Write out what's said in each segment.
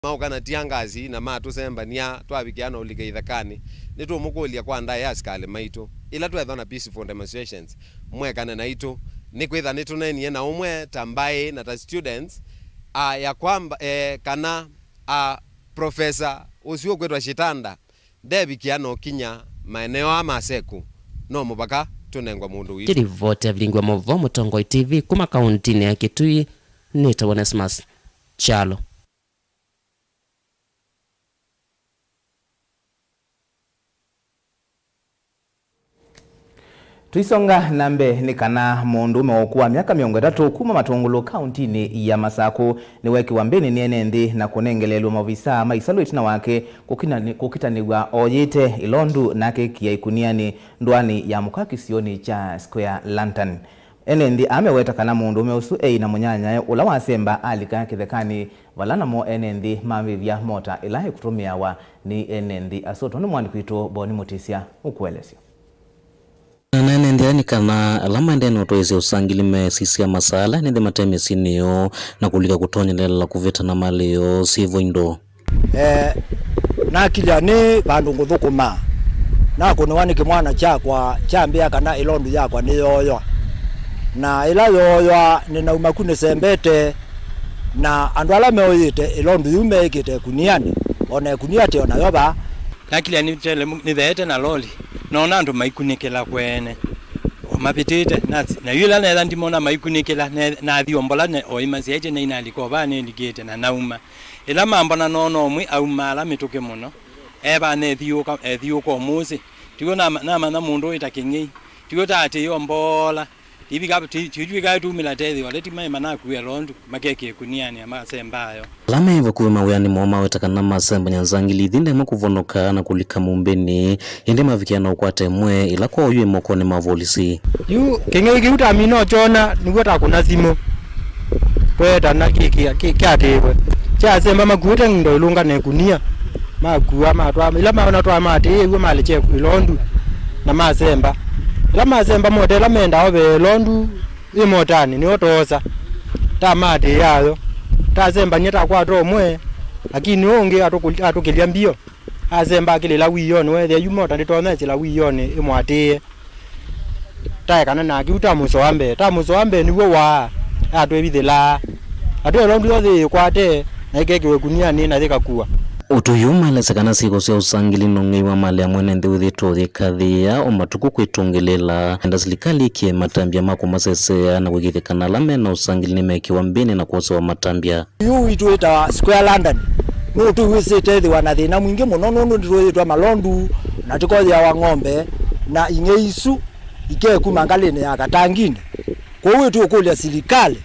Maukana tiangazi na matusemba nia twabikiana ulike ithakani nitu mukulia kwa ndai askale maitu ila twethona peaceful demonstrations mwekana na itu nikwitha nitunenie na umwe tambaye na ta students ya kwamba kana professor usio kwetwa Shitanda ndebikiana kinya maeneo amaseku no mubaka tunengwa mundu witu kiri vote Vilingi Mauvoo Mutongoi TV kuma kaunti ya Kitui nita Onesmus Chalo. Tuisonga nambe ni kana mundu meokuwa miaka 3 kuma Matungulu kaunti ni ya Masaku ni weki wambeni ni enendi na kunengelelu mavisa maisalo itina wake kukitanigwa oyite ilondu nake kia ikuniani nduani ya mukaki sioni cha Square Lantern. Enendi ameweta kana mundu meusu na munyanya ula wasemba alika kithekani walana mo enendi mavivya mota ilahi kutumiawa ni enendi asoto ni mwani kuito Boni Mutisia ukuelesio. Nane ndiani kana alama ndeno toese usangilime sisi ya masala nende mateme sinio na kulika kutonyelela kuveta na maleo sivo indo na kijani bandu nguthukuma na kunwani kimwana chakwa chambia kana ilondu yakwa ni yoyo na ila yoyo nina umakune sembete na andu ala meoyite ilondu yume ikite kuniani ona kuniati ona yoba na kijani tele ni thete na loli nona andu maikunikela kwene mapitite na yula na ndimona maikunikela na thiombola ne oimasi eje na inaliko bane ndigete na nauma ila mambo na nono mwi au mala mituke muno eba ne thiuko muzi tigo na mundu itakingi tigo tate yombola ibika tijwiga tumila tethi waleti mai manaku elondu makeke kuniani amasembayo lama hivyo kuwe mawiyani mwoma wetakana masemba nyanzangili dhinde mkuvonoka na kulika mumbeni indi mavikiana ukwate mwe ila kwa uyue mokone mavolisi yu kenge kiuta amino chona nikuta kuna simo kweta na kiatewe cha semba makuta ndo ilunga ne kunia makuwa matwa ila maona twa mate yewe maliche ilondu na masemba ila masemba modela menda obe ilondu imotani ni otosa ta mate yayo tazemba nyeta kwa to mwe lakini onge atokelia mbio azemba kile la wiyone we yumota nditona la wiyone imwatie tae kana na kiuta muso ambe niwo wa atu ebithela atu londu yothe kwate na ikeke kunia ni na thikakuwa utuyuma lesekana siko sia usangili nongeiwa mali amwene ndeuthi tothi kathia o matuku kwitungilela enda serikali kie matambia mako masesea na kugithikana lame na usangili nimekiwa mbini na kuosa wa matambia yu ituita Square Lantern no tu wisite thi wana thina mwingi muno no nditwa malondu na tikothia wa ng'ombe na ingeisu ikeku mangalini ya katangine kwa hiyo tu kulia serikali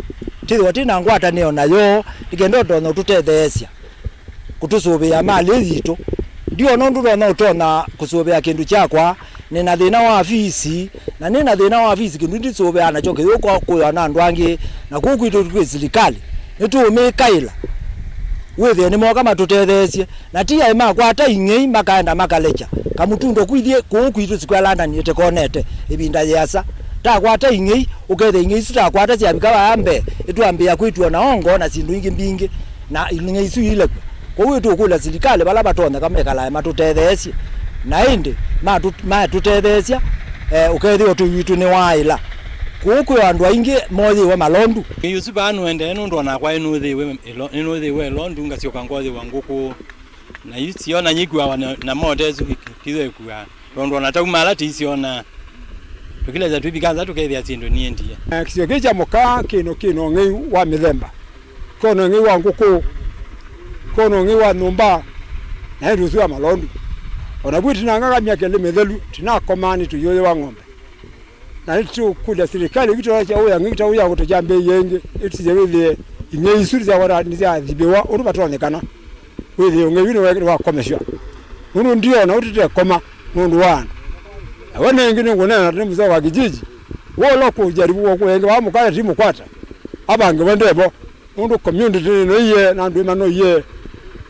tithi watina ngwata neo nayo ikendoto no tutethesia kutusubia mali yitu ndio nondu na utona kusubia kindu chakwa nina thina wa afisi na nina thina wa afisi kindu ndisubia na choke yuko kuya na ndwangi na kuku itu twi serikali nitu mekaila wewe ni moka matutethesie na tia ima kwata ingei makaenda makalecha kamutundo kwithie kuku itu Square Lantern yete konete ibinda yasa ta kwata ingei ukethe ingei sita kwata cia bikawa ambe ituambia kwitu na ongo na sindu ingi mbingi na ingei su ile kwa hiyo tu kula serikali bala batone kama kala matutethesia na indi matutethesia ukethio tu yitu ni waila kuku andu aingi mothi we malondu yusuba anu ende ndo na kwa inu thi we londu ngasioka ngothi wanguku na yisiona nyigwa na modezu kiwe kwa ndo na taumala tisiona tukile za tubikaza tukethia sindu ni endie kisio kija moka kino ngei wa mithemba kono ngei wa nguku kono ngiwa numba na hirusu wa malondu ona bwiti nanganga miaka lemethelu tinakomani tuyoye wa ng'ombe na itu kula serikali kitu cha uya ngita uya kutojambe yenge itije wile inyeisuri za wara nizia dhibewa uru batonekana wile ngewino wa komesha unu ndio na utite koma mundu wana wana ngine ngona na mzo wa kijiji wolo kujaribu wa kuenge wa mukala timu kwata abange bandebo mundu community no iye na ndu mano iye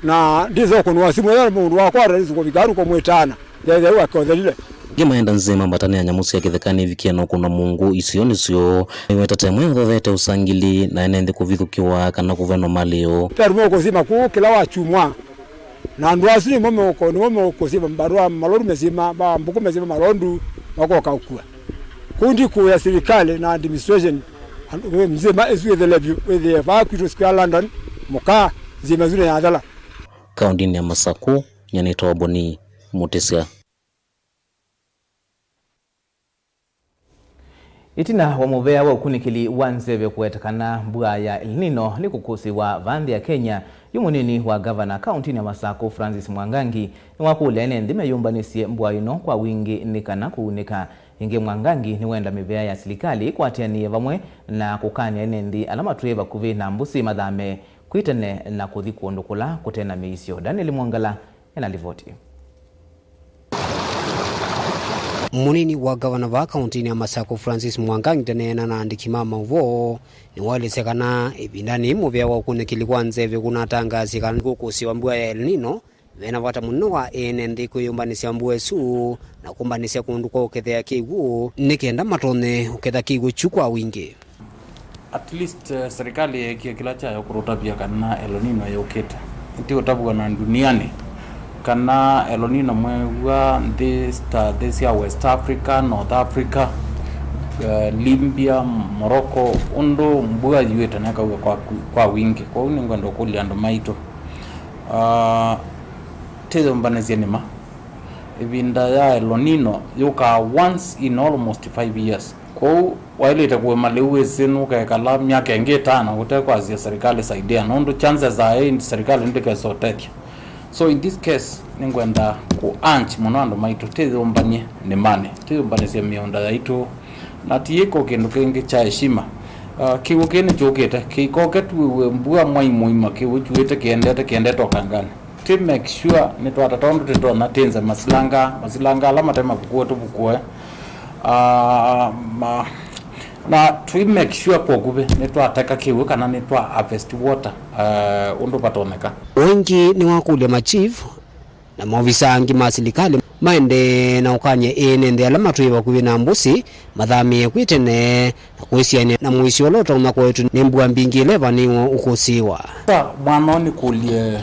na ndizo kunwa simu ya mundu wakwara ndizo bikaru ko mwetana yeye wakothelile Gimaenda nzima mbatani ya nyamusi ya kithekani vikiano kuna Mungu isionisio iweta temwe yothete usangili na enende kuvithukiwa kana kuveno malio perumo kozima ku kila wachumwa na ndwasu ni momo kozima barua malori mezima ba mbuku mezima malondu wako kaukua kundi ku ya serikali na administration mzima is the levy with the vacuum square London muka zima zure ya dala kaunti ya Masaku nyanito Boni Mutesia. Itina wa muvea wa ukunikili wanzeve kuetakana mbua ya El Nino ni kukusi wa vandhi ya Kenya yumunini wa gavana kaunti ya Masaku Francis Mwangangi ni wakule ene ndime yumbanisi mbua ino kwa wingi nikana kuunika inge Mwangangi ni wenda mivea ya silikali kwa tiani vamwe na kukanya ene ndi alama tuweba kuvi na mbusi madhame kuitane na kuthi kuondokula kutena meisio. Daniel Mwangala enalivoti. Munini wa gavana wa kaunti ya Masaku Francis Mwangangi tanena na andikima Mauvoo ni walisekana ibindani muvea wa ukunikili kwanzeve kunatangazi kana kukusi wa mbua ya El Nino vena vata muno wa ene ndi kuyumbanisia mbua su na kumbanisia kundu kwa ukethea kiwu nikenda matone uketha kiwu chukwa wingi. At least serikali kilacha ya kurotabia kana El Nino ya uketa ndio tabu na duniani kana El Nino mwewa this ya West Africa, North Africa, Libya, Morocco undo mbua yueta naka kwa wingi kwa uningo ndo kuli ando maito tezo mbanezia nima ibinda ya El Nino yuka once in almost 5 years kwa waile itakuwa malewe zenu kala miaka inge tano kutekwa zia serikali saidia nondo chances za serikali ndike sotetia. So in this case ningwenda ku anch monando maito tezo mbanye ne mane tezo mbane se mionda yaito na tiyeko kendo kenge cha heshima kiwo kene jogeta kiko ketu mbua mwai muima kiwo juete kiende tokangana to make sure ni twatatondo teto na tenza masilanga alama tema kuwa to bukwe na to make sure kwa gube ni twataka kiwo kana ni twa harvest water undo patoneka wengi ni wakule machief na maofisa angi masilikali maende na ukanye ene ndi alama tuiwa kuwe na mbusi madhami kwitene na kuisiane na muisi oloto umakwetu ni mbua mbingi leva ni ukusiwa mwana ni kulie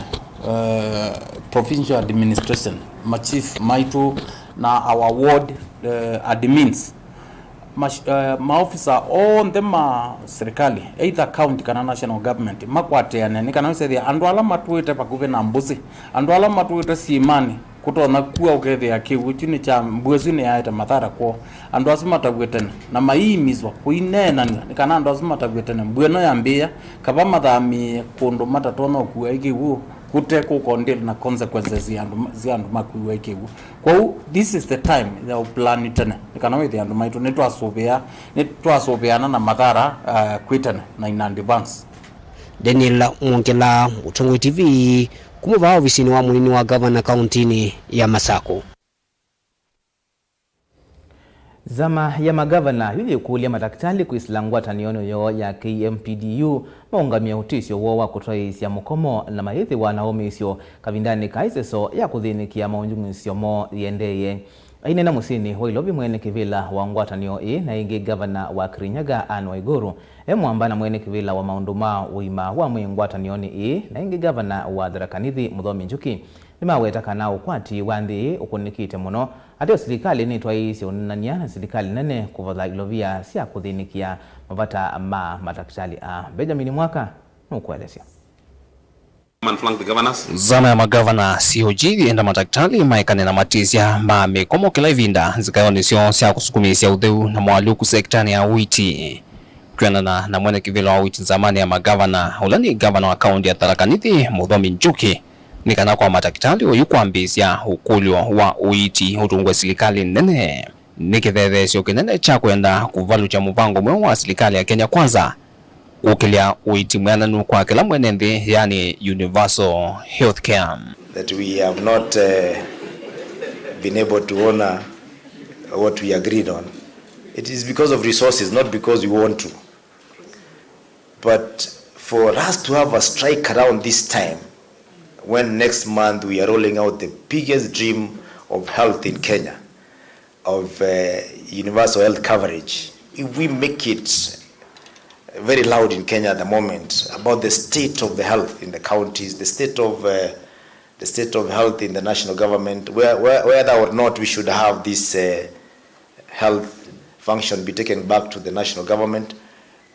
provincial administration machief maitu na our ward admins maofisa on them serikali either county kana national government makwateane ni kana se andu alama tuite pakuve na mbuzi andu alama tuite simani kutona kuwa ukethe akiwu chini cha mbuzi ni aita mathara kwa andu asima tagwetene na maimizwa kuinena ni kana andu asima tagwetene mbweno yambia kaba mathami kundu matatona kuwa ikiwu kuteko kondel na consequences ziandu makuwa ikiwu kwa this is the time ya plan itene kana wethi andu maitu nitwasobeana na mathara kwitene na in advance. Daniel Mwangala, MUTUKU TV, kumuva ofisini wa munini wa gavana kauntini ya Masaku. Zama ya magavana yuli kulia madaktari kuisilangwa taniono yo ya KMPDU maungamia utisio wowa kutoa isi ya mukomo na maithi wa Naomi isio kavindani kaiseso ya kuthinikia maunjungu isio mo yendeye. Ainena musini hoilobi mwene kivila wa ngwatanio na ingi gavana wa Kirinyaga Anne Waiguru mwambana mwene kivila wa maunduma uima wa ngwatanioni na ingi gavana wa Tharaka-Nithi Muthomi Njuki nimawetaka na ukwati wanthi ukunikite muno ateo serikali ni twaisi unania na serikali nene kuvatha ilovia sia kuthinikia mavata madaktari Benjamin Mwaka nukuelezea. Zama ya magavana COG enda madaktari maikane na matizia mikomo kila ivinda zikayonisio sia kusukumisia udheu na mwaluku sektani ya witi kuyanana na mwene kivilo wa witi zamani ya magavana ulani gavana wa kaunti ya Tharaka-Nithi Muthomi Njuki nikana kwa madaktari uyukwambizia ukulyo wa uiti utungwe serikali nene nikithethesio kinene cha kwenda kuvalu cha mupango mwe wa serikali ya Kenya Kwanza ukilia uiti mwananu kwa kila mwenende yani universal healthcare. That we have not been able to honor what we agreed on. It is because of resources, not because we want to. But for us to have a strike around this time, when next month we are rolling out the biggest dream of health in Kenya, of universal health coverage, if we make it very loud in Kenya at the moment about the state of the health in the counties, the state of health in the national government, whether or not we should have this health function be taken back to the national government,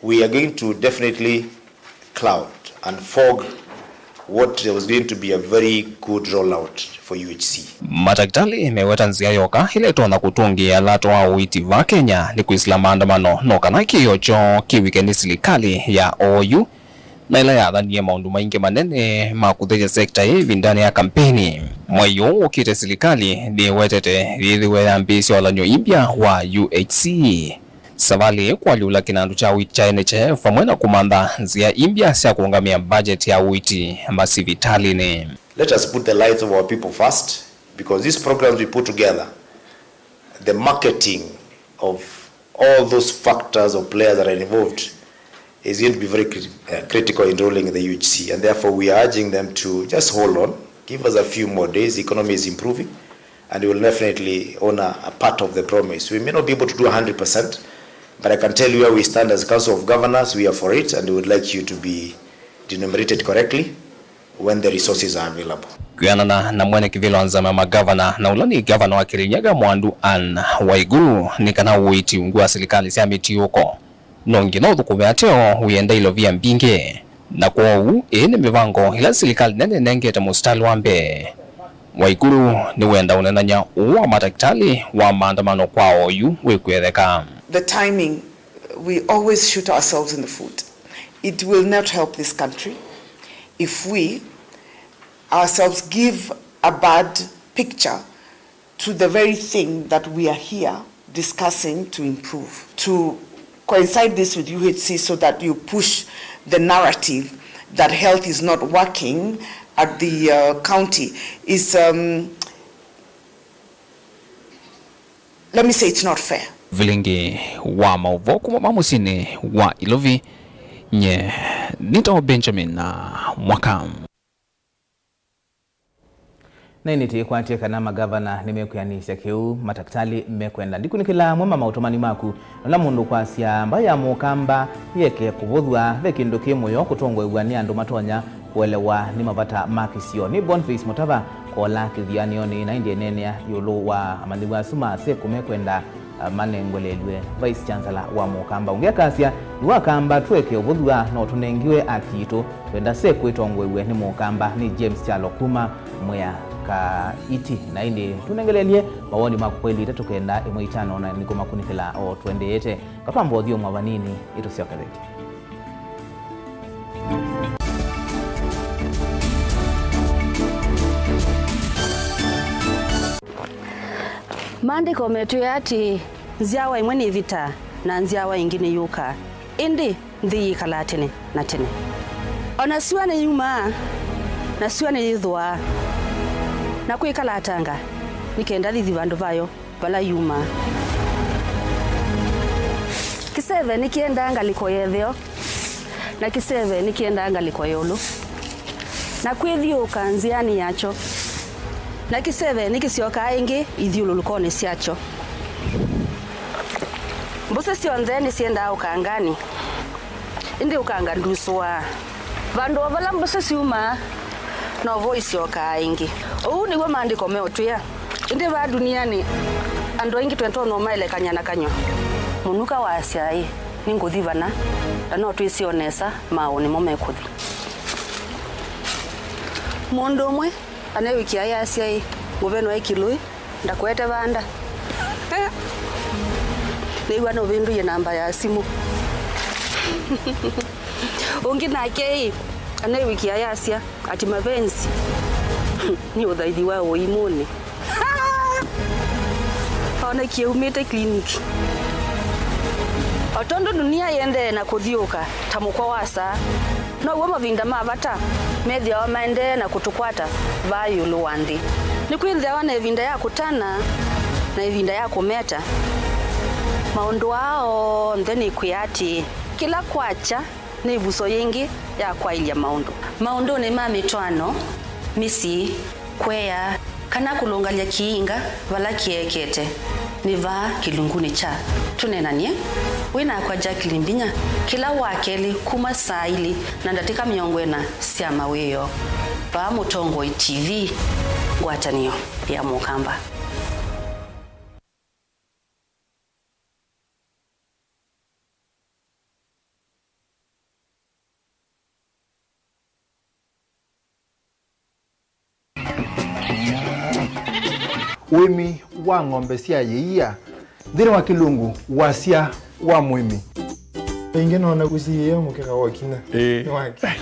we are going to definitely cloud and fog what was going to be a very good rollout for UHC. Madaktari imeweta nzia yoka ile tona kutungia lato wa witi wa Kenya ni kuisla maandamano no kana kiyocho kiwikendi serikali ya OU na ila ya dhani ya maundu maingi manene makutheja sekta hivi ndani ya kampeni. Mwayo ukite serikali ni wetete ili ambisi wala nyo impya wa UHC. Savali kwa liula kinandu cha witi cha NHF famwena kumanda nzia impya siya kuungamia budget ya witi mbasi vitali ni. Let us put the lives of our people first, because these programs we put together, the marketing of all those factors or players that are involved is going to be very critical in rolling in the UHC, and therefore we are urging them to just hold on, give us a few more days. The economy is improving, and we will definitely honor a part of the promise. We may not be able to do 100%, but I can tell you where we stand as a Council of Governors. We are for it, and we would like you to be denominated correctly when the resources are available. Kuyanana na mwene kivilo anzama magavana na ulani gavana wa Kirinyaga Mwandu Anne Waiguru ni kana uiti ungua serikali siya miti yuko. Nongi no dhukume ateo uyenda ilo vya mbinge. Na kwa huu ni mivango ila serikali nene nengeta mustali wambe. Waiguru ni wenda unenanya uwa madaktari wa maandamano kwa OU wekuereka. The timing, we always shoot ourselves in the foot. It will not help this country if we ourselves give a bad picture to the very thing that we are here discussing to improve. To coincide this with UHC so that you push the narrative that health is not working at the county is, let me say, it's not fair. Vilingi wa Mauvoo kuma mamusini wa Ilovi nye nito Benjamin na Mwakam. Na initi kwa tia kana magavana nimekuyanisha kiu madaktari mmekwenda ndikunikila mwema mautomani maku na mundu kwa sia mbaya mukamba yeke kuvuthwa vekindu kimwe kutongwa igwani andu matonya kuelewa ni mavata makisio ni Boniface Mutava kola kithianio ni na indie nene yulu wa amandiwa suma se kumekwenda manengwelelwe Vice Chancellor wa mukamba ungekasia niwakamba tweke uvuthwa no tunengiwe akito twenda se kwitongwa igwe ni mukamba ni James Chalo kuma mwea ka iti na indi tunengelelie mawoni makweli tatukenda imwitano na nigoma kunikila o twende yete kapambo dio mwavanini ito sio kadeti. Maandiko metu ati nziawa imwe ni vita na nziawa ingine yuka indi nthi kalatene na tene ona siwa ni yuma na siwa ni yithwa na kwikala atanga nikenda thithi vandu vayo vala yuma kiseve nikienda ngaliko yetheo na kiseve nikienda ngaliko yolo na kwithiuka nziani yacho na kiseve nikisioka ingi ithiululukone siacho mbuse sionthe nisienda ukangani indi ukanga nduswa vandu vala mbuse siuma no voice yoka ingi ou niwe maandiko meotwia indi va duniani andu ingi twento no maelekanya na kanyo munuka wa asiai ninguthivana no twisionesa mauni momekuthi mundu umwe anewikia ya asiai nguveno ikilui ndakwete vanda niwa no vindu ye namba ya simu ungi nake anewikia ya asia ati mapenzi ni uthaithi wa uimuni ona kiumite kliniki otondo dunia yende na kuthiuka tamukwa wasa no uwe mavinda mavata methia wa maende na kutukwata vayu luwandi ni kwithia wana evinda ya kutana na evinda ya kumeta maundu wao ntheni kuyati kila kwacha ni vuso yingi ya kwailia maundu ni mamitwano misi kweya kana kulungalia kiinga vala kiekete niva kilunguni cha tunenanie wina kwa Jacqueline Binya kila wakeli kuma saili na ndatika miongwena sia maweyo pa Mutongoi TV ngwatanio ya Mukamba. Wimi wa ng'ombe cia yeia thiri wa kilungu wasia wa mwimi ingine ona guciye mukeka wakina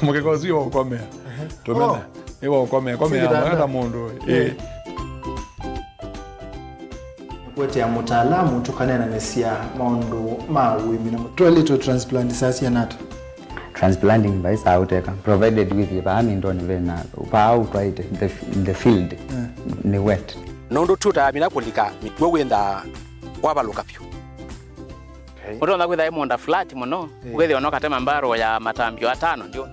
mukeka ucio ukomea tumena iwa ukomea mwana mundu kwete ya mutaalamu tukanena nesia maundu ma wimi na toilet transplant sasa nata transplanting by sauteka provided with the ndoni vena pa out right in the field ni wet nondo tuta mina kulika mitwe wenda wabaluka pyo Mutonda kwitha imonda flat muno ugethi ono katema mbaro ya matambio 5 ndio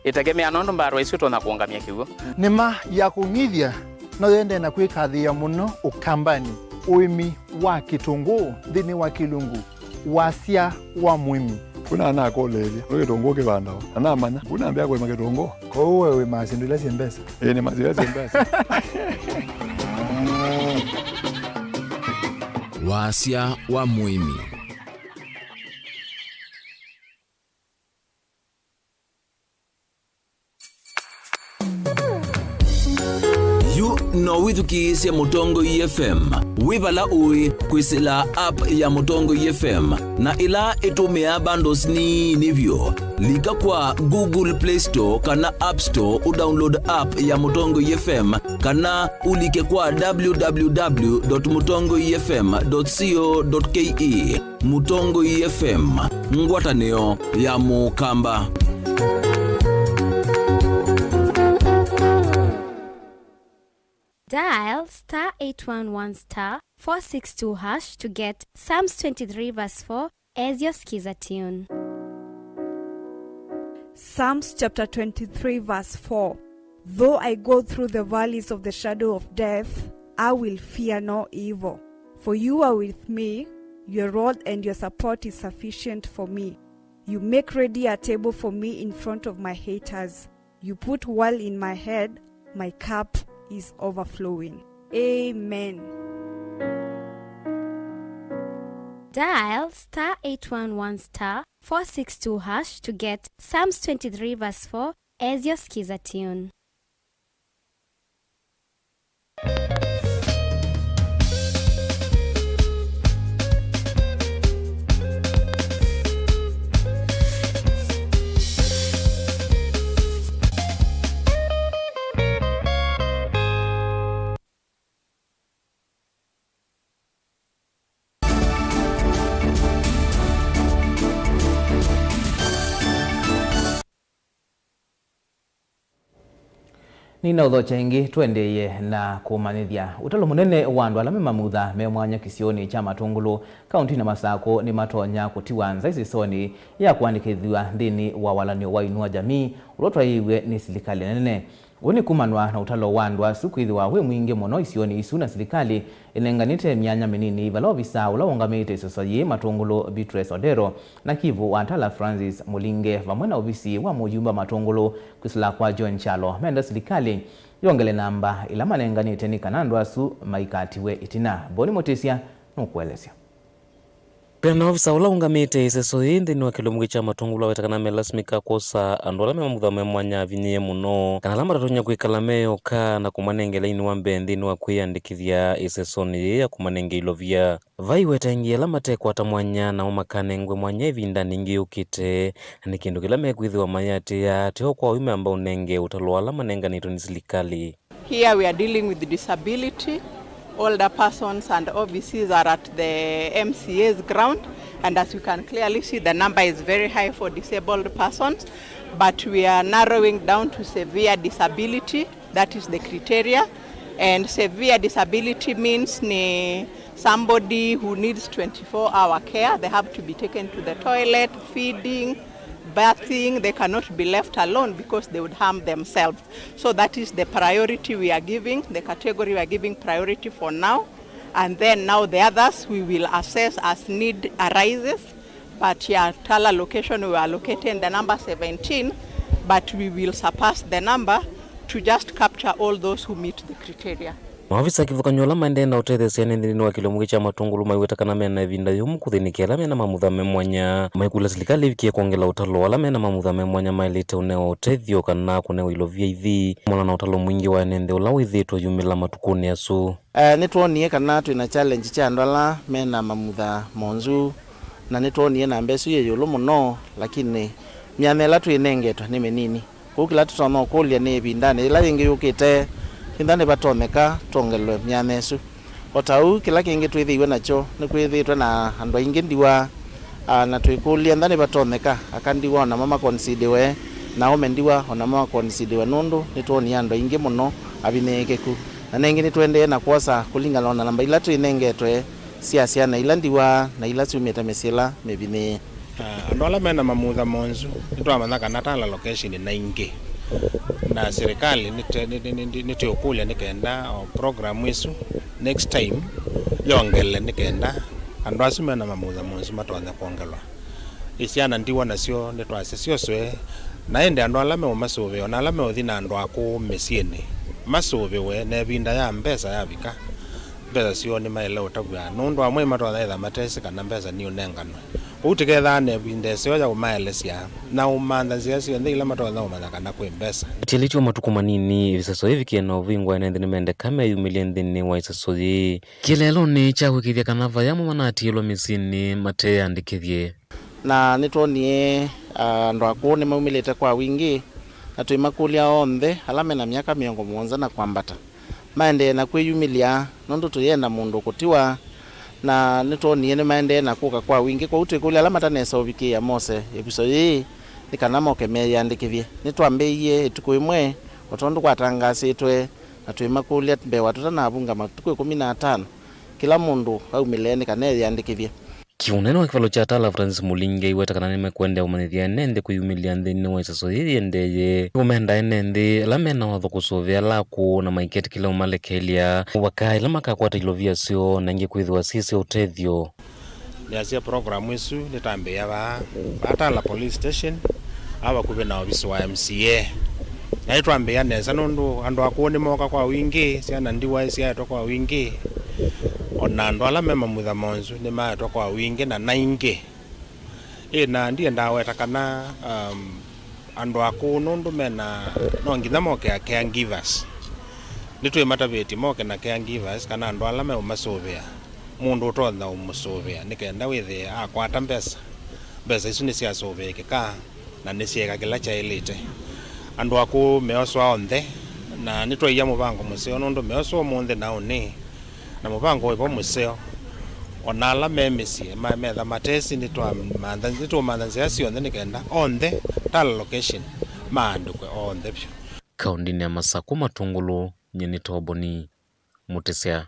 itegemea nondo mbaro icio tona kuongamia kiugo nima ya kumithia no yende na kwikathia muno ukambani uimi wa kitungu thini wa kilungu wasia wa mwimi kuna ana kolelia kitungu kibandao ana manya kuna ambia kwa kitungu ko wewe masindula siembesa ni mazile siembesa wasia wa mwimi no withuki cia Mutongoi FM wibala ui kwisila app ya Mutongoi FM na ila itumia bundles ni nivyo lika kwa Google Play Store kana App Store udownload app ya Mutongoi FM kana ulike kwa www.mutongoifm.co.ke Mutongoi FM ngwatanio ya Mukamba. Dial *811*462# to get Psalms 23 verse 4 as your skiza tune. Psalms chapter 23 verse 4. Though I go through the valleys of the shadow of death, I will fear no evil. For you are with me, your rod and your support is sufficient for me. You make ready a table for me in front of my haters. You put oil in my head, my cup is overflowing. Amen. Dial *811*462# to get Psalms 23 verse 4 as your skiza tune. Nina udhocha ingi tuendeye na kumanithia utalo munene wandu alame mamutha me mwanya kisioni cha Matungulu kaunti na Masako ni matonya kutiwanza isisoni ya kuandikithwa ndini wa walanio wa inua jamii ulotwa iwe ni serikali nene uni kumanwa na utalo wandu sukwithwa we mwingi muno isioni isu na serikali inenganite myanya minini valovisa ulawongamite isosoyi Matungulu Beatrice Odero na Kivu Wantala Francis Mulinge vamwena ofisi wa mujumba Matungulu kusila kwa John Chalo menda serikali yongele namba ila manenganite ni kanandu asu maikatiwe itina Boni Motesia nukuelezea Pena ofisa ulaungamite isesoyi ndini wa kilomwe cha Matungulu wetakana melasmika kosa andola memamutha memwanya vinye muno kana lamba tatonya kwikalameyo ka na kumanengela ini wambe ndini wa kwiyandikithia isesoni ya kumanenge ilovia vai wetangia lama teko atamwanya na umakanengwe mwanya ivinda ningi ukite ni kindu kila mekwithiwa mayati ya teho kwa wime amba unenge utaloa lama nenga nito ni serikali. Here we are dealing with disability. Older persons and OBCs are at the MCA's ground, and as you can clearly see, the number is very high for disabled persons, but we are narrowing down to severe disability. That is the criteria, and severe disability means somebody who needs 24-hour care. They have to be taken to the toilet, feeding, bathing. They cannot be left alone because they would harm themselves. So that is the priority we are giving, the category we are giving priority for now. And then now the others we will assess as need arises. But yeah, Tala location we are locating the number 17, but we will surpass the number to just capture all those who meet the criteria. Maafisa kivukanyola maende na utethesia nendini wa kilomugi cha matungulu maiwetakana mena vinda yumu kuthinikia mena mamuthame mwanya maikula serikali vikie kuongela utalo wala mena mamuthame mwanya mailite uneo utethio kana kuneo ilovia ithi mwana na utalo mwingi wa nende ula withitwa yumila matukuni asu. Nituonie kana twina challenge cha andwala mena mamutha monzu na nituonie na mbesu ye yulu muno lakini myamela twinengetwa ni menini kukila tutona kulia ni bindane ila yengi yukite indane batomeka tongelwe myamesu otau kila kingi twithiwe nacho ni kwithitwe na andu aingi ndiwa na twikulia ndane batomeka akandiwa na mama considewe na omendiwa ona mama considewe nundu nituonie andu aingi muno abinekeku na nengi nitwende na kuosa kulingana na namba ila twinengetwe siasia na ila ndiwa na ila tumeta mesela mebine andu ala mena mamutha monzu nitwamanya kana Tala location na ingi na serikali nitukulia nikenda program isu next time yongele nikenda andu asu mena mamutha monzu matwanya kuongelwa isiana ndiwa nacio nitwase cioswe na ende andu ala me masuve ona ala me uthina andu aku mesieni masuve we ne binda ya mbesa ya vika mbesa cio ni maile utagwa nundu amwe matwatha matesi kana mbesa ni unenganwe utiketha ne binda cio ya kumaelesia na umanda cio ndila matwatha umanya kana kwi mbesa Tilicho matuku manini visaso hivi kiena uvingwa ene ndini mende kame yumilie ndini wa isaso yi kilelo ni chahu kithia kanava ya mumanati ilo misini mate andikithie na nituonie andu aku ni maumilite kwa wingi na tuimakulia onthe ala mena miaka 7 na kwambata maende na kwiyumilia nundu tuyenda mundu kutiwa na nituonie ni maende na kuka kwa wingi kwa utikulia ala matanesa uvikia mose episode nikana moke meyandikithie nitwambiie ituku imwe otondu kwatangasitwe na tuimakulia mbewa tutana abunga matuku 15 kila mundu aumileni kana yandikithie. Kiuneno wa kifalo cha Tala Francis Mulinge iweta kana nime kwende umanithia nende kuyumilia ndini wa isaso hithi endeye umenda nende la mena watho kusovea laku na maiketi kila umalekelia wakai la makakwata ilovia sio na nge kwithwa sisi utethio yasia program isu nitambia ba Tala police station aba kube na ofisi wa MCA na itwambia neza nundu andu akuone moka kwa wingi siana ndiwa sia to kwa wingi ona andu ala mema mutha monzu ni maetwa kwa wingi na naingi na ndiye ndaweta kana andu aku nundu mena no nginya moke ya caregivers nitwe mataveti moke na caregivers kana andu ala me umasovea mundu utonda umusovea nikenda withe akwata mbesa isu ni cia sovekeka na ni ciega kila chailite andu aku meoswa onthe na nitwe mubango museo nundu meoswa munthe na uni na mubango ipo museo ona ala memesie metha matesi nitwamantha cia cionthe nikenda onthe Tala location maandikwe onthe pyo kaundini ya Masaku matungulu nyeni toboni mutesea.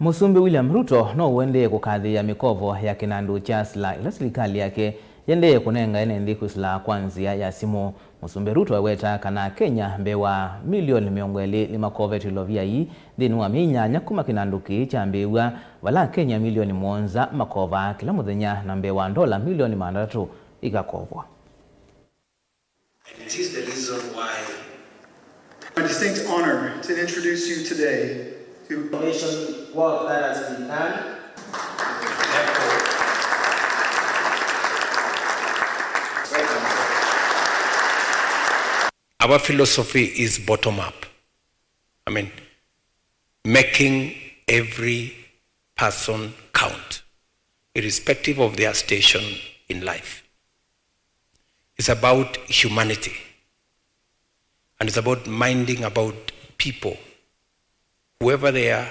Musumbi William Ruto no uende kukathia mikovo ya kinandu cha sila ila serikali yake yende kunenga ene ndiku sila kwanzia ya simu. Musumbi Ruto aweta kana Kenya mbewa milioni 200 limakove tilovia hii dhinu wa minyanya kuma kinanduki cha mbewa wala Kenya milioni 1 makova kila muthenya na mbewa dola milioni 300 igakovwa. It is the reason why a distinct honor to introduce you today to commission work that has been done. Our philosophy is bottom up. I mean, making every person count, irrespective of their station in life. It's about humanity. And it's about minding about people, whoever they are,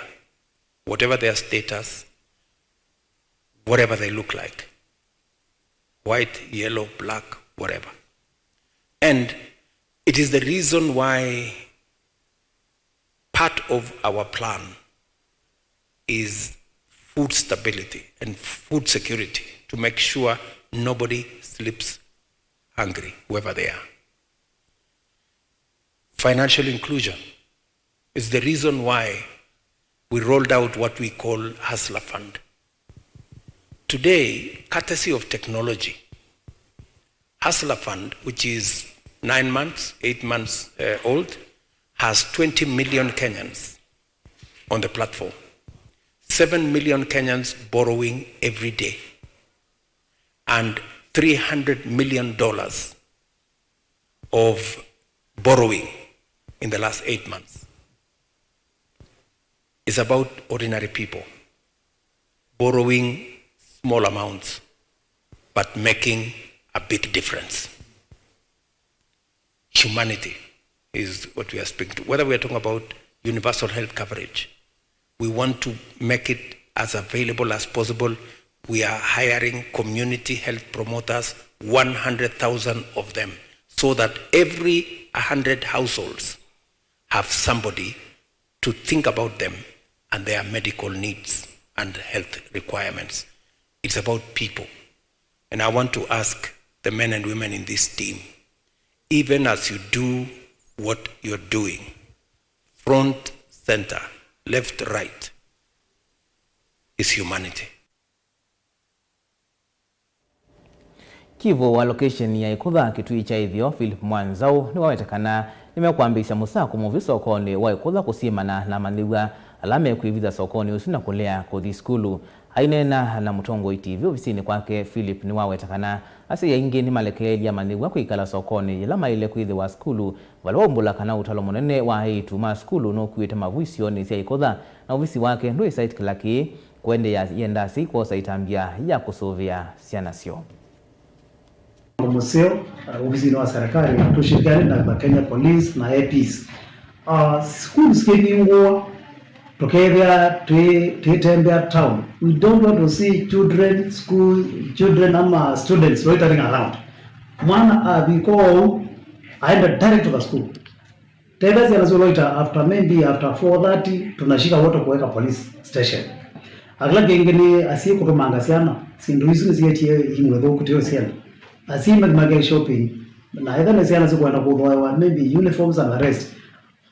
whatever their status, whatever they look like. White, yellow, black, whatever. And it is the reason why part of our plan is food stability and food security, to make sure nobody sleeps hungry, whoever they are. Financial inclusion is the reason why we rolled out what we call Hustler Fund. Today, courtesy of technology, Hustler Fund, which is 9 months, 8 months old, has 20 million Kenyans on the platform. 7 million Kenyans borrowing every day. And $300 million of borrowing in the last 8 months. It's about ordinary people borrowing small amounts, but making a big difference. Humanity is what we are speaking to. Whether we are talking about universal health coverage, we want to make it as available as possible. We are hiring community health promoters, 100,000 of them, so that every 100 households have somebody to think about them and their medical needs and health requirements. It's about people. And I want to ask the men and women in this team, even as you do what you're doing, front, center, left, right, is humanity. Kivu wa location ya Ikudha kitui cha ithio Philip Mwanzau ni wawetekana nimekwambisha musako muvi sokoni wa Ikudha kusimana na manigwa alame kuivitha sokoni usina kulea kuthi skulu ainena na mutongo TV ofisini kwake Philip ni wawetekana ase yaingi ni malekeli ya manigwa kuikala sokoni ilama ile kuithi wa skulu walombula kana utalo munene wa hitu ma skulu no kuite mavuisio ni sia Ikudha na ofisi wake ndo site kilaki kwende ya yendasi kwa saitambia ya kusovia sianasio. Museo ofisi wa serikali tushirikiane na Kenya Police na APs. Schools kevingo tokea tutembea town. We don't want to see children ama students loitering around. Mwana because aenda direct to the school. Tena zinazoloita after 4:30 tunashika wote kuweka police station. Agla gengeni asiye kutomanga sana. Sinduizu nisiyetie himwedo kutio sana. Asima magari shopping na either nasiana zikwenda kudoa maybe uniforms and the rest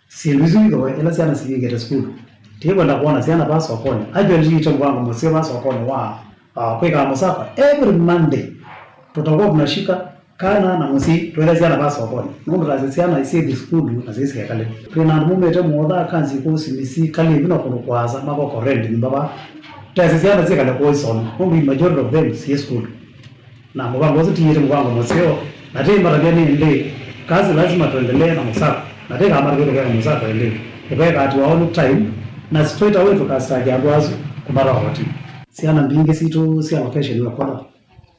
silwizu hizo ila sana sivige to school tibo na kuona sana basi wakone ajali hicho mwangu msema basi wakone wa kweka msaka every Monday tutakuwa tunashika kana na musi twele sana basi wakone ngombe razisiana isi school na sisi kale tuna mumete muoda kanzi ko simisi kale bino kono kwaza mako correct ni baba tazisiana zikale ko son ngombe majority of them si school na mwangu wote tiye mwangu mseo na tena mara gani ndio kazi lazima tuendelee na msaka na tena mara gani kwa msaka ndio kwa wakati wa all time na straight away tukastaki ambazo kumara wakati siana mbinge situ si allocation ya kwa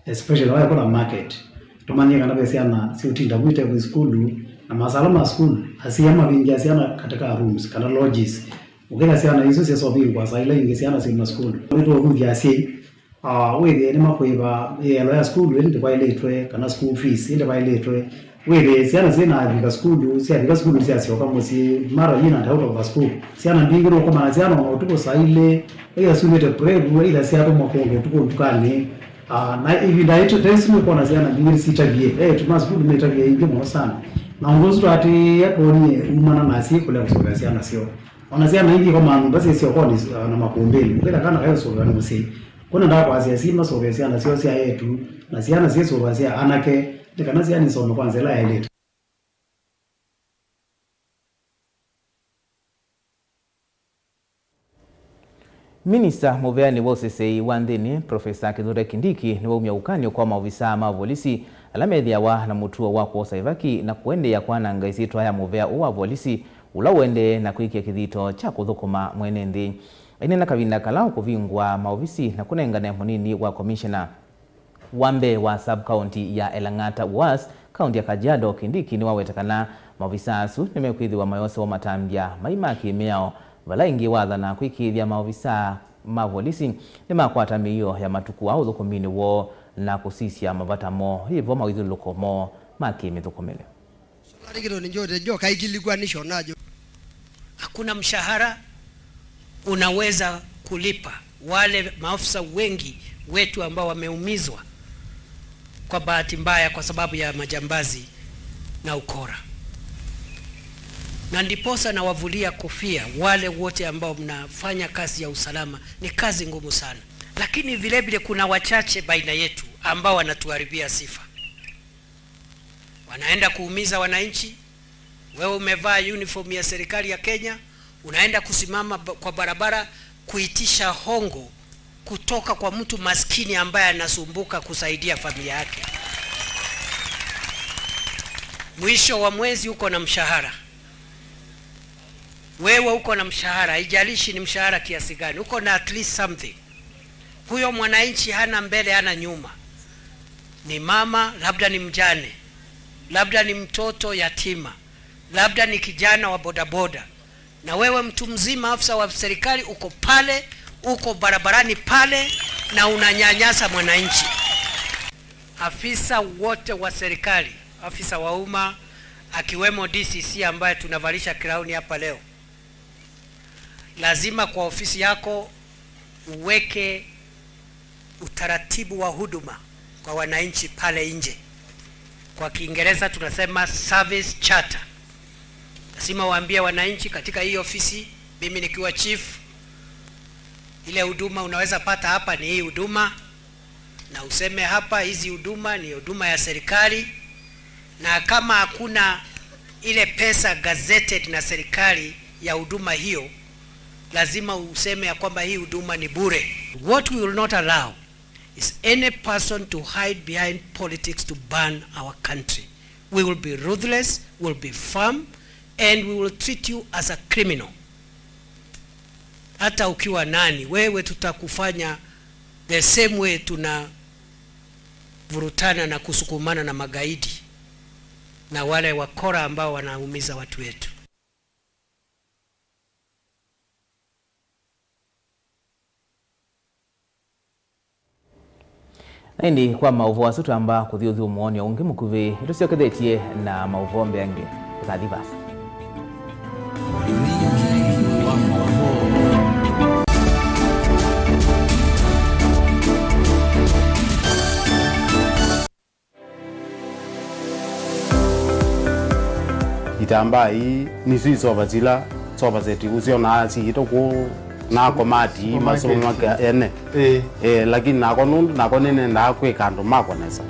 especially wao kwa market tumania kana besiana si utinda mwite kwa school na masalama school asiyama vingi asiana katika rooms kana lodges ukenda siana hizo si sobi kwa saila ingi siana si school ndio huvi asi wewe ni makweva ya school ndio bailetwe kana school fees ndio bailetwe wewe siana zina vika school si asioka mosi mara yina out of school siana mbingiro kwa maana siana utuko saile ile sunete preve ile siana makongo tuko tukane na hivi ndio hicho tesi kwa na siana mbingiro sitabie tuma school metabie ingi mo sana na ngozo ati yapo ni umana na si kule kusoga siana sio ona siana hivi kwa maana basi sio kwa na makombeni bila kana kayo soga na msi kuna ndio kwa siasa soga siana sio sia yetu na siana sio soga sia anake kana siana sono kwanza la ile. Minista Muveani wosesei wandini Profesa Kithure Kindiki ni waumya ukanyo kwa maofisa mavolisi alamethia wa na mutuo wa kuosa ivaki na kuende ya kwa nanga isitwa ya Muvea uwa volisi ula uende na kuikia kithito cha kuthukuma mwenendi. Ine na kavinda kalao kuvingwa maofisi na kunengane munini wa commissioner wambe wa sub-county ya Elang'ata was county ya Kajiado. Kindiki ni wawetakana maofisa asu nimekuithi wa mayose wa matambia maimaki meao valaingi watha na kuikithia maofisa mavolisi ni makwata miyo ya matuku au thukumini wo na kusisia mavata mo hivyo mawithuluko mo maki mithukumile. Hakuna mshahara unaweza kulipa wale maafisa wengi wetu ambao wameumizwa kwa bahati mbaya kwa sababu ya majambazi na ukora. Na ndiposa na wavulia kofia wale wote ambao mnafanya kazi ya usalama. Ni kazi ngumu sana, lakini vile vile kuna wachache baina yetu ambao wanatuharibia sifa, wanaenda kuumiza wananchi. Wewe umevaa uniform ya serikali ya Kenya, unaenda kusimama kwa barabara kuitisha hongo kutoka kwa mtu maskini ambaye anasumbuka kusaidia familia yake. Mwisho wa mwezi uko na mshahara. Wewe uko na mshahara, haijalishi ni mshahara kiasi gani, uko na at least something. Huyo mwananchi hana mbele hana nyuma, ni mama, labda ni mjane, labda ni mtoto yatima, labda ni kijana wa bodaboda, na wewe mtu mzima afisa wa serikali uko pale, uko barabarani pale na unanyanyasa mwananchi. Afisa wote wa serikali, afisa wa umma akiwemo DCC ambaye tunavalisha crown hapa leo, lazima kwa ofisi yako uweke utaratibu wa huduma kwa wananchi pale nje. Kwa Kiingereza tunasema service charter. Lazima waambie wananchi katika hii ofisi, mimi nikiwa chief, ile huduma unaweza pata hapa ni hii huduma, na useme hapa hizi huduma ni huduma ya serikali, na kama hakuna ile pesa gazetted na serikali ya huduma hiyo, lazima useme ya kwamba hii huduma ni bure. What we will not allow is any person to hide behind politics to burn our country. We will be ruthless, we will be firm, and we will treat you as a criminal. Hata ukiwa nani, wewe tutakufanya the same way tuna vurutana na kusukumana na magaidi na wale wakora ambao wanaumiza watu wetu. Ndi kwa Mauvoo asutu amba kuthiuthi umuoni ungi mukuvi itusiokethetie na Mauvoo mbengi ukathivasa. Itamba hii nisu isoba zila soba zetu usio na asito ku na komati masomo ene lakini nako nundu nako nene ndakwe kando makonesa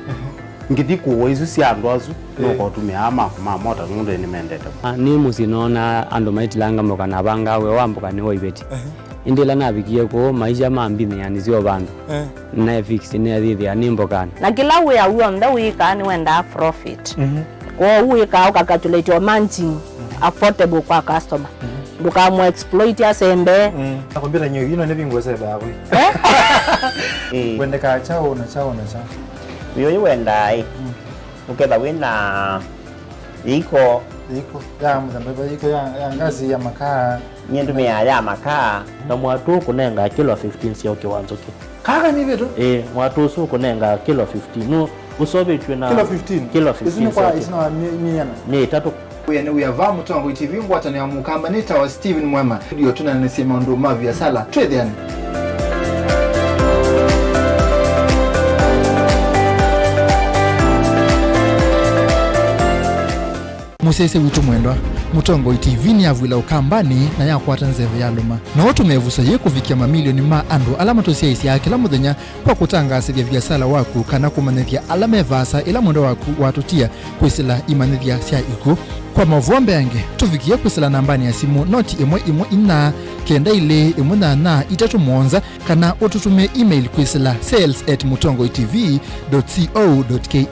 ngiti kuwo isu si andu asu noko tumia ama mota nundu ni mendete ni musinona ando maitilanga mokana banga we wambuka ni hoibeti indila nabikie ko maisha mambi yani sio bandu na fix ni adhithi animbokana na kila we awu nda we kan wenda profit ko we ka calculate your managing affordable kwa customer buka mo exploit ya sembe nakwambia nyo yino nebingo sebe yawe wende ka chao na chao yo wenda ukeba wina iko ya mzambe iko ya ngazi ya makaa nyendu ya makaa na mwatu kunenga kilo 15 sio kiwanzo ki kaka ni vitu mwatu su kunenga kilo 15 no usobe tuna kilo 15 isino kwa isino ni tatu uyava Mutongo TV ngwatani ya mukamba nita wa Steven Mwema ndio tunanasema ndo mavya sala twedhiani musese witu mwendwa Mutongo TV ni avwila ukambani na yakwata nzeve ya luma na watu mevusa ye kufikia mamilioni ma ando alama tosia isi ya kila muthenya kwa kutangasa vya biasala waku kana kumanethia alama evasa ila mwendo waku watutia kwisila imanethia sia iku kwa Mauvoo mbengi tufikia kwisila nambani ya simu noti imwe ina kenda ile imwe na itatu monza kana ututume email kwisila sales@mutongotv.co.ke.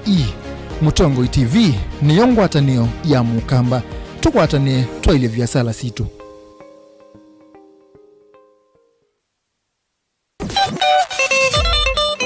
Mutongo TV ni yongwatanio ya mukamba tukwatane twaile vyasala situ.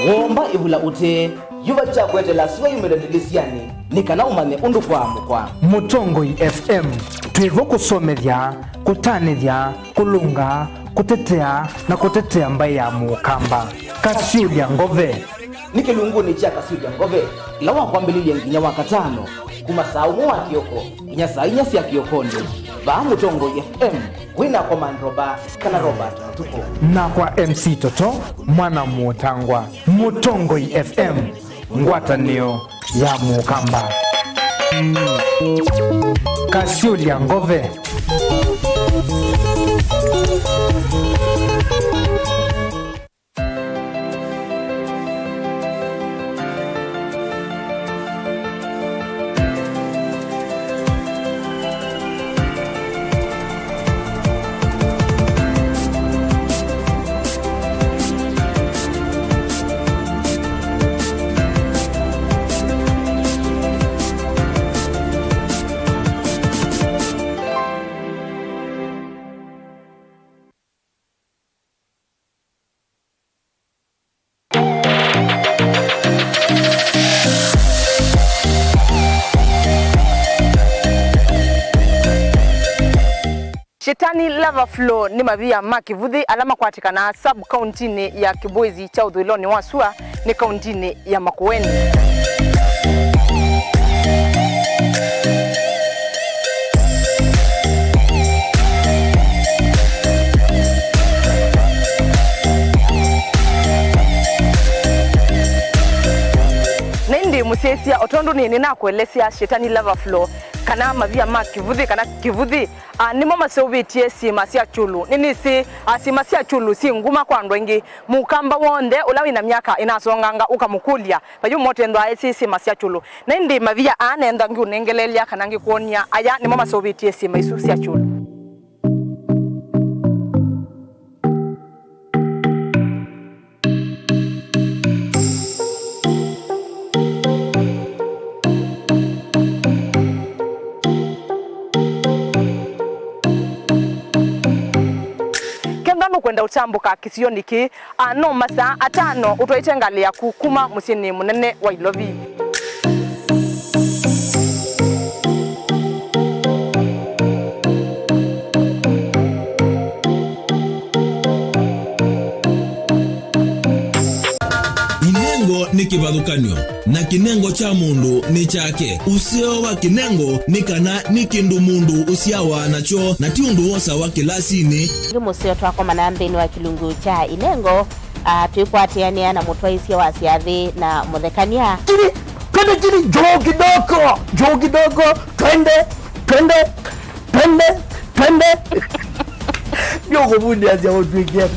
Womba ibula ute yuva cha kwetela siwa yumedelisiani nikana umane undu kwa mukwa Mutongo FM tuivo kusomethya kutanithya kulunga kutetea na kutetea mbai ya mukamba Kasiulia ngove nikilunguni cha Kasiulia ngove ila wakwambililie nginya wakatano kumasau wa kioko inya sainya sia kiokondo ba Mutongo FM wina kwa mandroba kana Robert Mutuku na kwa MC Toto mwana mutangwa Mutongo FM ngwatanio ya mukamba Kasiulia ngove Shetani lava flow ni mavia makivuthi alama kwatikana sub county ya Kibwezi cha Udhiloni wasua ni county ya Makueni. Nindi musesia otondo ni nina kuelezea Shetani lava flow kana mavia makivuthi kana kivuthi ni mama sobetie sima sia chulu nini si sima sia chulu si nguma kwa ndwengi mukamba wonde ulawi na miaka inasonganga ukamukulia bayu motendo aisi sima sia chulu nindi mavia anenda ngi unengelelia kana ngi kuonia aya ni mama sobetie sima isu sia chulu. Kwenda utambuka kisioniki no masa atano utoitengalia kukuma musini munene wa Ilovi. Inengo ni kivadukanyo na kinengo cha mundu ni chake. Usio wa kinengo ni kana ni kindu mundu usiawa nacho na tiundu wosa wa kilasini. Musio twako manambeni wa kilungu cha inengo tuikwatiania na mutwaisia wa siathi na muthekania. Jiri joo kidogo twende Yoko bundi as your drink yet.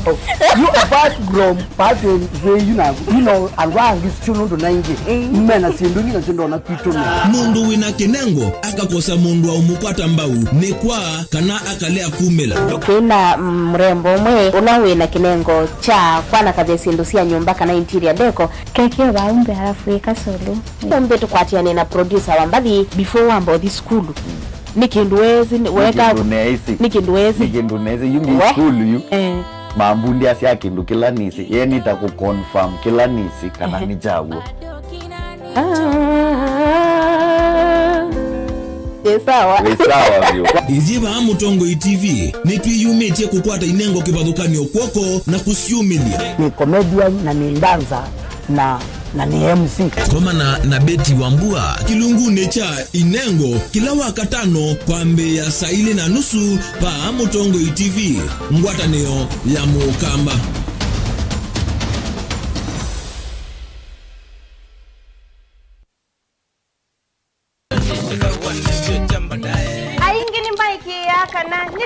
You apart from passing you know alwang is chuno do nangi. Mena sinduni na chindo na kituni. Mundu wina kinengo akakosa mundu wa umupata mbau ni kwa kana akalea kumela. Kuna mrembo mwe unawe na kinengo cha kwana kabesindusia nyumba kana interior deco keke waumbe halafu ikasolo. Mbe tukwatiane na producer wambali before wambo this school. Nikinduwezi weka nikinduwezi yumi school yu mambundi asia kindu kila nisi yeni taku confirm kila nisi kana ni jago sawa vyo iziva Mutongo TV nitwiyumitie kukwata inengo kivathukani kwoko na kusiumilia ni comedian na ni danza na ni MC koma na Beti Wambua kilungune cha inengo kila wakatano kwa mbe ya saili na nusu pa Mutongo TV ngwataneo ya mukamba.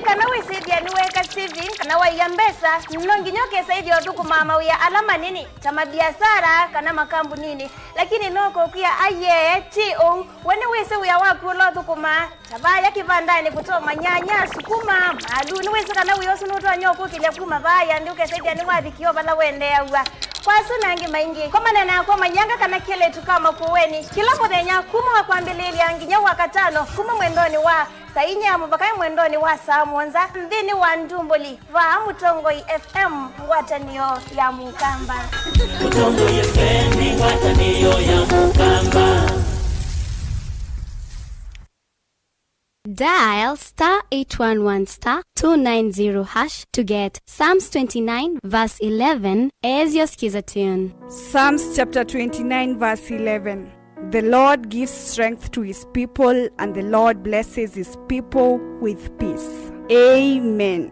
Kana wisaidia niweka saving kana waiyambesa mnongi nyoke saidi otuku mama uya alama nini chama biashara kana makambu nini lakini noko kia aye tio wene wese uya waku lotu kuma tabaya kibandani kutoma nyanya sukuma madu ni wese kana uyosu nuto nyoko kile kuma baya nduke saidi ni wabikio bala wende yawa kwa sunangi maingi kwa manena kwa manyanga kana kile tukama kuweni kila podenya kuma wa kwambilili anginya wakatano kuma mwendoni wa sainya mubakai mwendoni wa Samonza mdini wa Ndumbuli va Mutongo FM ngwatanio ya mukamba. Mutongo FM ngwatanio ya mukamba. Dial *811*290# to get Psalms 29 verse 11 as your skiza tune. Psalms chapter 29 verse 11. The Lord gives strength to his people, and the Lord blesses his people with peace. Amen.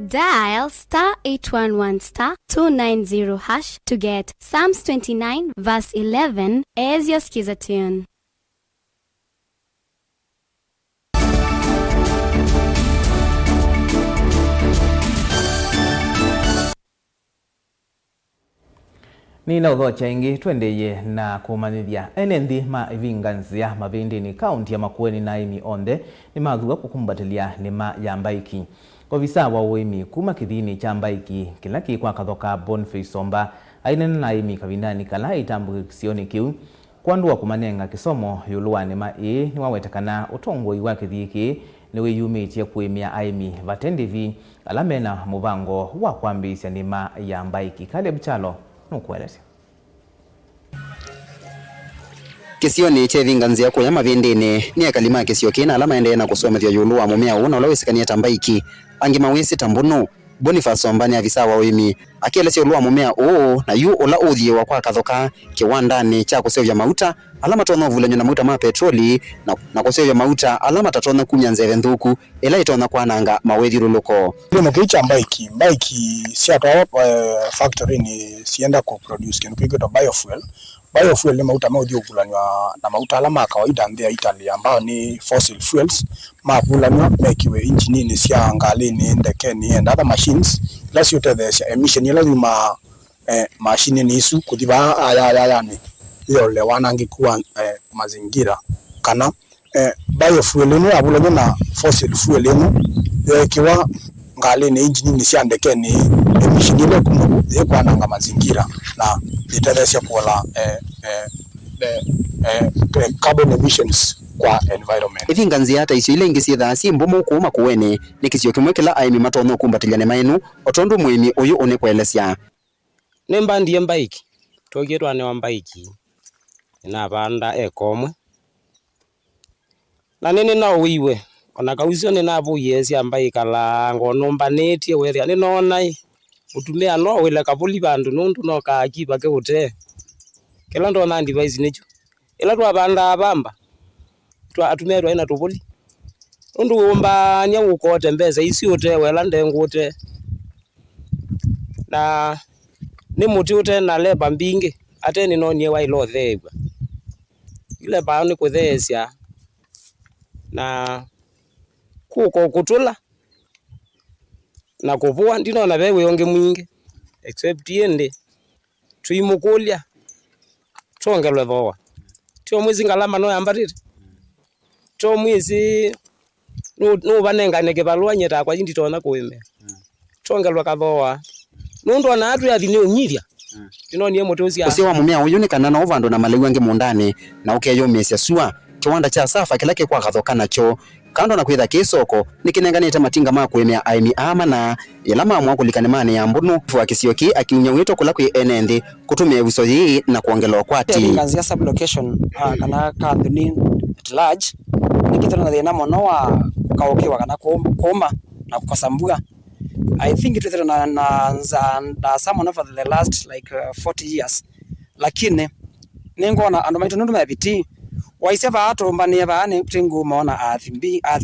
Dial *811*290# to get Psalms 29 verse 11 as your skiza tune. Ni na udhocha ingi twendeye na kumanithia enendi ma ivinganzia mavindi ni kaunti ya Makueni na imi onde ni madhuga kukumbatilia ni ma ya mbaiki. Kwa visa wa uimi kuma kithini cha mbaiki kila kwa kathoka Boniface Somba ainena na imi kavindani kala itambu kisioni kiu kwandua kumanenga kisomo yuluwa ni ma ni wawetakana utongo iwa kithiki ni wiyumitia kuimia aimi vatendivi alamena muvango wa kuambisya ni ma ya mbaiki. Kale Buchalo nukueleza. Kisioni chevinganzia kuya mavindini ni akalima kisio kina alama ende na kusomethio yuluwa mumea una ulawisikania tambaiki angi mawisi tambunu Boniface Somba ni avisa wa uimi akielesya yuluwa mumea na yu ula uthie wa kwa kathoka kiwandani cha kusevya mauta alama tona vulenyo na mauta ma petroli na kusevya mauta alama tatona kumya nzeve nthuku ila itona kwananga mawethiruluko. Ndio kicha mbaiki si ata factory ni sienda ku produce kinu kigito biofuel. Biofuel ni mauta mauthi ukulanywa na mauta alama kawaida ndea Italy ambao ni fossil fuels mavulanywa mekiwe injini cia ngalini ndekeni and other machines less yote the emission lazima machine ni isu kuthiba yani iyo le wanangi kuwa mazingira kana biofuel ni avulanywa na fossil fuel ni kiwa ngalini injini cia ndekeni emission ile kumu kwananga mazingira na itaresha kuola carbon emissions kwa environment. Ivinganzia hata icio ile ingi cietha si mbomo kuuma Kuweni ni kisio kimwe kila aimi matono kumbatilia maenu otondu mwimi uyu une kwelesya ni mbandie mbaiki togirwa ni wa mbaiki na banda ekomwe na nini na uiwe ona kauzio ni na buye cia mbaika la ngono mbanetie wethia ni nonai utumia no wile kabuli bandu nundu no kakiba ke ute kila ndo na device nicho ila twa banda bamba twa atumia twa ina tubuli nundu umba nya ukote mbeza isi ute wela ndengute na ni muti ute na leba mbingi ate ni no nie wa ilo thegwa ile ba ni kuthesya na kuko kutula na kuvua ndino na bewe yonge mwingi except yende tuimukulia tongelwe thoa tio mwizi ngalama no yambarire to mwizi no banengane ke balwa nyeta kwa jindi tona kuime tongelwe kathoa nundu na atu yathi ni unyiria ndino nie motozi usio wa mumea uyu ni kana na ovando na malewu ange mundani na ukeyomesya sua kiwanda cha safa kilake kwa kathoka nacho kando na kwitha kisoko nikinenganite matinga ma kuemea aimi amana ila mamwa kulikanimane ya mbunu wa kisioki akiunya wito kula kwi enendi kutumia wiso hii na kuongelwa kwati ngazia sub location kana kanduni at large nikithana na thina mono wa kukaokiwa kana kuuma na kukosambua. I think it was na someone for the last like 40 years lakini ningona ando maitu nundu mabiti waiseva atombania baane tingu maona athi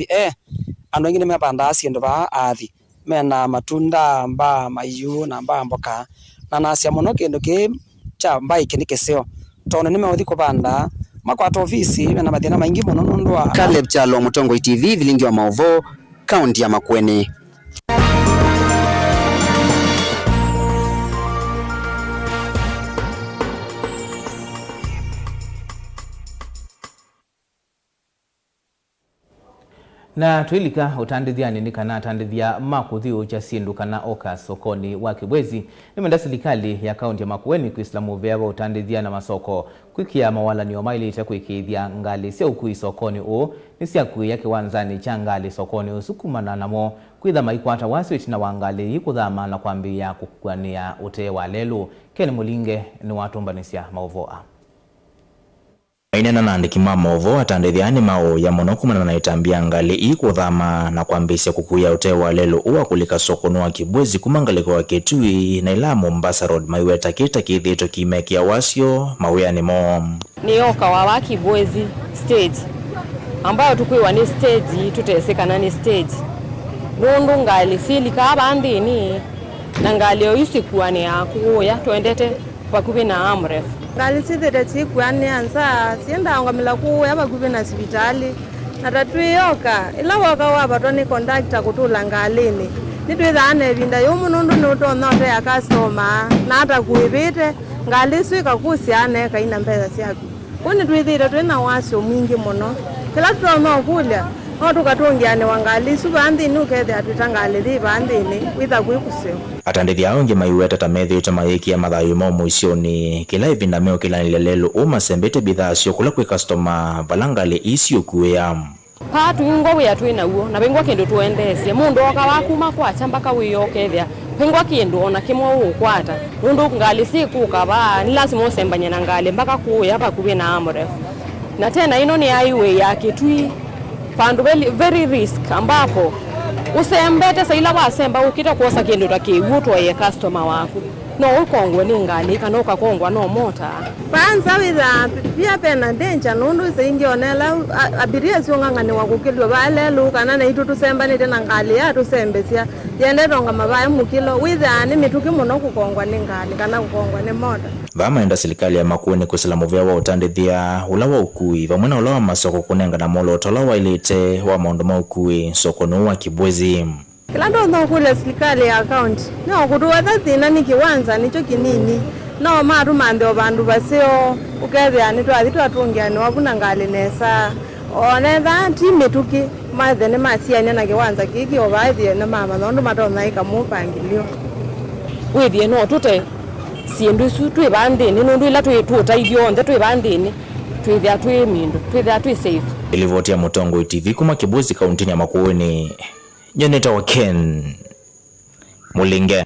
ando ngine mabanda asiendo ba athi mena matunda mba mayu na mba mboka na nasia mono kendo ke cha mbai kinikeseo tone nimeothi kubanda makwata ofisi na mathina maingi mono nundu wa Kale Buchalo, Mutongo TV, Vilingi wa Mauvoo, kaunti ya Makueni. Na tuilika utandithia nini kana tandithia makuthio cha sindu kana oka sokoni wa Kibwezi nimenda serikali ya kaunti ya Makueni kuislamu veva utandithia na masoko kwikia mawala ni omaili cha kwikithia ngali sia ukui sokoni ni sia kui ya kiwanzani cha ngali sokoni usukumana namo kwitha maikwata wasi na wangali kuthama na kwambia kukwania ute wa lelu Ken Mulinge ni watumbanisia Mauvoo. Ainena na andiki ma Mauvoo atandithiani mao ya mono kumana na itambia ngali ikuthama na kwambisya kukuya utewa lelo uwa kulika sokoni wa Kibwezi kumangaliko wa Kitui na ila Mombasa Road maiweta kita kithito kimekia wasio mawea mo ni oka wa Kibwezi stage ambayo tukuiwa ni stage tuteseka na ni stage nundu ngali silika abandini na ngali oyusikuwa ni akuya tuendete pakubi na amref ngali sithete chikuane ansa sienda ngamila kuya pakubi na hospitali na tatuyoka ila waka wabatwa ni conductor kutula ngalini nitwithane vinda yumu nundu nutona te akastoma na ata kuibite ngali swika kusiane kaina mbeza siaku kuni twithire twina wasio mwingi muno kila tuno kulya no tukatungiane wangali subandi nukethe atwitangali thi bandini witha kwikusio atandithi aonge maiweta tamethite mayiki ya mathayo mo muicioni kila ivinda meo kilanile lelo umasembete bidhaa cio kula kwi customer valangali icio kuya patu ingo wia twina uo na bengwa kindu tuendesie mundu oka wakuma kwa chamba ka wiyo kethia bengwa kindu ona kimwe ukwata nundu ngali si kukaba ni lazima usembanye na ngali mpaka kuya hapa kuwe na amrefu na tena ino ni highway ya Kitui pandu very risk ambapo usembete saila wasemba ukita kuosa kindu takiwutwa ye customer wako no ukongwe ni ngali kana ukakongwa no mota panza witha pia pena danger nundu singionela abiria siongangani wakukilwa balelu kana na itu tusembanite na ngali ya tusembesia yende ronga mabaye mukilo witha ni mituki muno kukongwa ni ngali kana kukongwa ni mota vamaenda serikali ya Makueni kusila muvea wa utandithia ula wa ukui vamwena ula wa masoko kunenga na molo tola wa ilite wa maundu ma ukui sokonu wa Kibwezi kila ndo kule serikali ya account no kuduwa thina ni kiwanza nicho kinini no maru mande bandu basio ukethia ni twathi twatungiane wabuna ngali nesa onetha timituki mathene masiane na kiwanza kiki obaithie na mama ndo matona ikamupangilio withie no tute siendu su twi bandini nundu ila twi tutaithio nthe twi bandini twithia twi mindu twithia twi safe ilivotia Mutongo TV kuma Kibwezi kaunti ya Makueni Nyeneta wa Ken Mulinge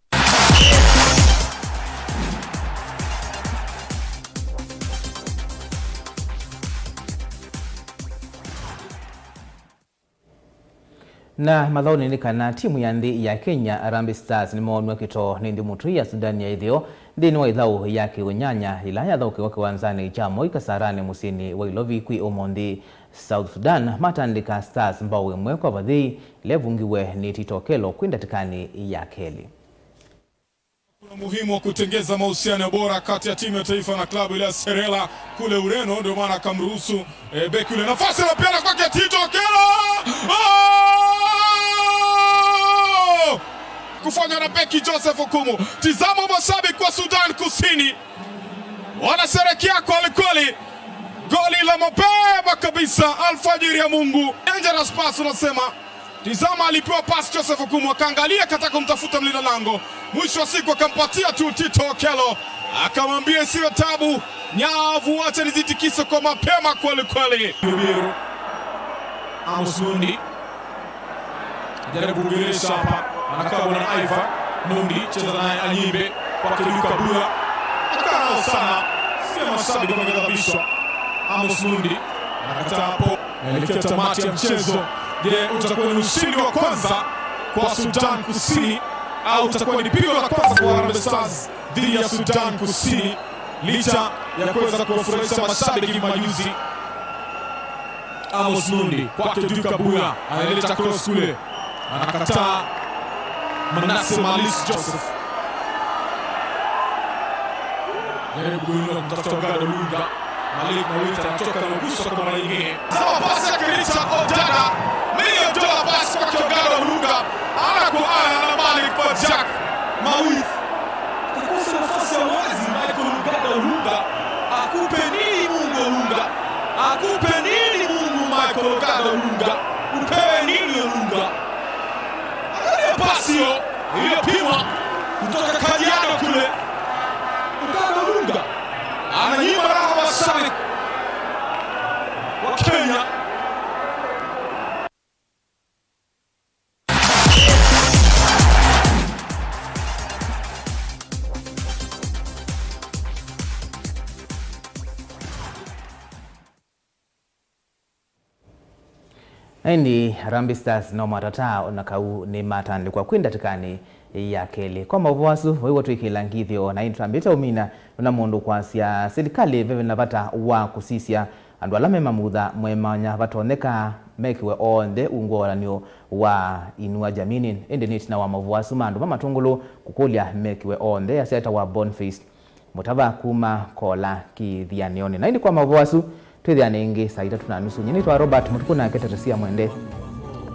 na mathoni ni kana timu ya nthi ya Kenya Harambee Stars ni monwe kito ni ndi mutu ya Sudan ya ithio ndini wa ithau ya kiunyanya ila ya thauke wa kiwanzani cha Moi Kasarani musini wa Ilovi kwi Omondi South Sudan matandika Stars mbao imwe kwa vathi levungiwe ni titokelo kwindatikani ya Keli. Kuna muhimu wa kutengeza mahusiano bora kati ya timu ya taifa na klabu ile ya Serela kule Ureno, ndio maana akamruhusu beki yule nafasi na pia kwake titokelo kufanya na beki Joseph Okumu. Tizama mashabiki wa Sudan Kusini wanasherekea kweli. Goli la mapema kabisa alfajiri ya Mungu. Dangerous pass unasema. Tizama alipewa pass Joseph Okumu akaangalia kataka kumtafuta mlinda lango. Mwisho wa siku akampatia tu Tito Okello. Akamwambia siwe tabu, nyavu acha nizitikise kwa mapema kweli. Biru. Amos Nundi. Jaribu kugeresha hapa. Anakabwa na Iva. Nundi cheza naye Anyimbe kwa Keduka Bula. Akanao sana. Sio mashabiki wameghadhabishwa. Amos Nundi anakataa hapo. Elekea tamati ya mchezo. Je, utakuwa ni ushindi wa kwanza kwa Sudan Kusini au utakuwa ni pigo la kwanza kwa Harambee Stars dhidi ya Sudan Kusini licha ya kuweza kuwafurahisha mashabiki majuzi? Amos Nundi kwake Duka Buya analeta cross kule, anakataa Manase Malis Joseph. Jaribu kuinua kutafuta Gado Lunga. Malik Mawita anatoka na uguso kwa mara nyingine. Zama pasi ya Richard Odada. $1 million pasi kwa Gado Lunga. Ana kwa ana na Malik kwa Jack Mawita. Takosa nafasi ya wazi Michael Gado Lunga. Akupe nini Mungu Lunga? Akupe nini Mungu Michael Gado Lunga? Upewe nini Lunga? Angalia pasi hiyo iliyopimwa kutoka Kajiado kule. Gado Lunga ananyima raha mashabiki wa Kenya. Ndi Harambee Stars no matata onakau ni matandikwa kwindatikani ya Keli kwa Mauvoo wewe twikilangithio na intrambita umina na mundu kwasia serikali veve napata wa kusisia andu alame mamutha mwemanya vatoneka mekiwe onde ungoranio wa inua jamini endinit na wa Mauvoo mandu mamatungulu kukulia mekiwe onde aseta wa Boniface mutava kuma kola kithianioni na ini kwa Mauvoo twithiane ingi saa 3:30 nyini twa Robert mutuku na keteresia mwende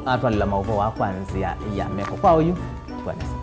atwalila Mauvoo wa kwanzia ya meko kwa uyu twanisa.